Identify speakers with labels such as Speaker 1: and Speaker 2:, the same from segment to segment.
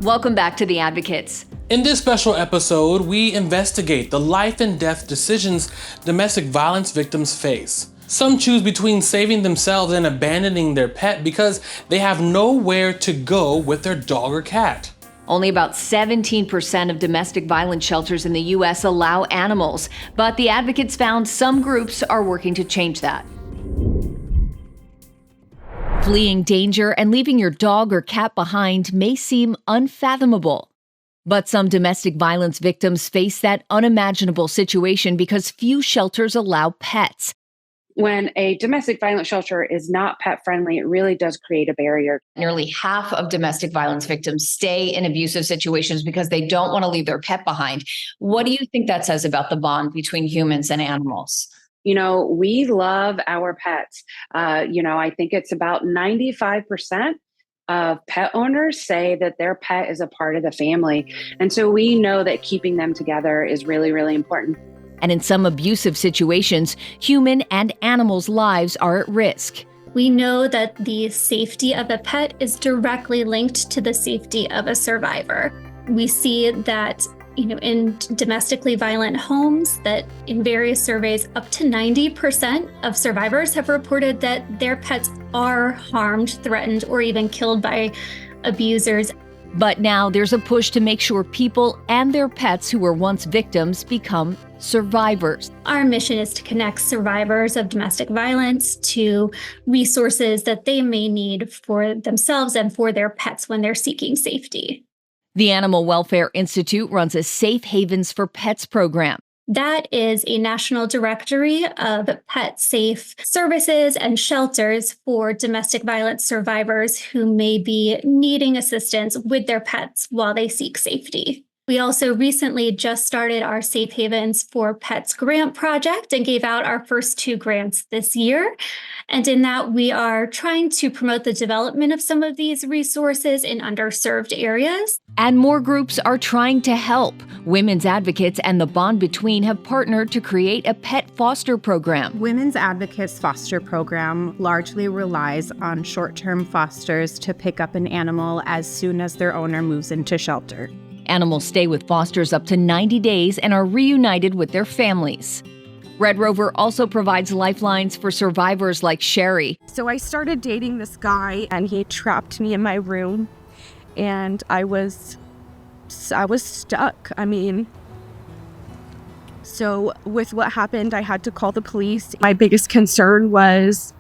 Speaker 1: Welcome back to The Advocates.
Speaker 2: In this special episode, we investigate the life and death decisions domestic violence victims face. Some choose between saving themselves and abandoning their pet because they have nowhere to go with their dog or cat.
Speaker 1: Only about 17% of domestic violence shelters in the U.S. allow animals, but the Advocates found some groups are working to change that. Fleeing danger and leaving your dog or cat behind may seem unfathomable. But some domestic violence victims face that unimaginable situation because few shelters allow pets.
Speaker 3: When a domestic violence shelter is not pet friendly, it really does create a barrier.
Speaker 1: Nearly half of domestic violence victims stay in abusive situations because they don't want to leave their pet behind. What do you think that says about the bond between humans and animals?
Speaker 3: You know, we love our pets. I think it's about 95% of pet owners say that their pet is a part of the family. And so we know that keeping them together is really, really important.
Speaker 1: And in some abusive situations, human and animals' lives are at risk.
Speaker 4: We know that the safety of a pet is directly linked to the safety of a survivor. We see that in domestically violent homes, that in various surveys, up to 90% of survivors have reported that their pets are harmed, threatened, or even killed by abusers.
Speaker 1: But now there's a push to make sure people and their pets who were once victims become survivors.
Speaker 4: Our mission is to connect survivors of domestic violence to resources that they may need for themselves and for their pets when they're seeking safety.
Speaker 1: The Animal Welfare Institute runs a Safe Havens for Pets program.
Speaker 4: That is a national directory of pet safe services and shelters for domestic violence survivors who may be needing assistance with their pets while they seek safety. We also recently just started our Safe Havens for Pets grant project and gave out our first 2 grants this year. And in that, we are trying to promote the development of some of these resources in underserved areas.
Speaker 1: And more groups are trying to help. Women's Advocates and the Bond Between have partnered to create a pet foster program.
Speaker 5: Women's Advocates foster program largely relies on short-term fosters to pick up an animal as soon as their owner moves into shelter.
Speaker 1: Animals stay with fosters up to 90 days and are reunited with their families. Red Rover also provides lifelines for survivors like Sherry.
Speaker 5: So I started dating this guy and he trapped me in my room and I was stuck. So with what happened, I had to call the police. My biggest concern was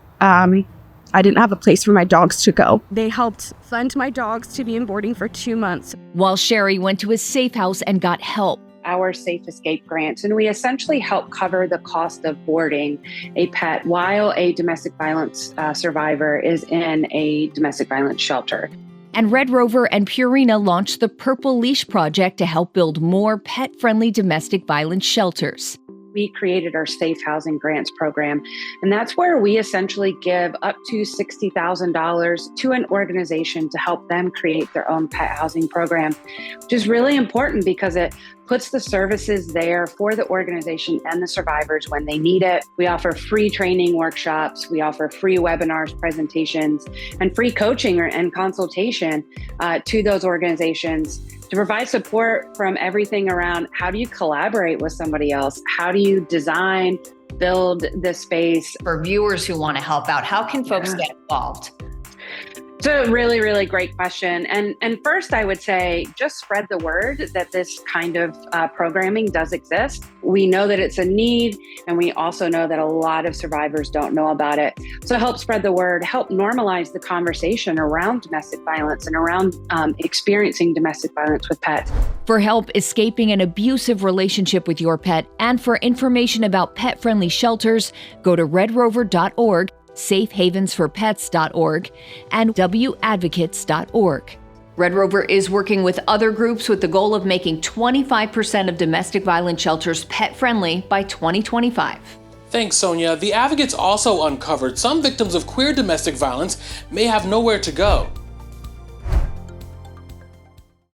Speaker 5: I didn't have a place for my dogs to go. They helped fund my dogs to be in boarding for 2 months.
Speaker 1: While Sherry went to a safe house and got help.
Speaker 3: Our Safe Escape grants, and we essentially help cover the cost of boarding a pet while a domestic violence survivor is in a domestic violence shelter.
Speaker 1: And Red Rover and Purina launched the Purple Leash Project to help build more pet-friendly domestic violence shelters.
Speaker 3: We created our Safe Housing Grants program, and that's where we essentially give up to $60,000 to an organization to help them create their own pet housing program, which is really important because it puts the services there for the organization and the survivors when they need it. We offer free training workshops, we offer free webinars, presentations, and free coaching and consultation to those organizations to provide support from everything around how do you collaborate with somebody else? How do you design, build the space?
Speaker 1: For viewers who want to help out, how can folks get involved?
Speaker 3: It's a really, really great question. And first, I would say just spread the word that this kind of programming does exist. We know that it's a need, and we also know that a lot of survivors don't know about it. So help spread the word, help normalize the conversation around domestic violence and around experiencing domestic violence with pets.
Speaker 1: For help escaping an abusive relationship with your pet and for information about pet-friendly shelters, go to redrover.org, safehavensforpets.org, and wadvocates.org. Red Rover is working with other groups with the goal of making 25% of domestic violence shelters pet-friendly by 2025.
Speaker 2: Thanks, Sonia. The Advocates also uncovered some victims of queer domestic violence may have nowhere to go.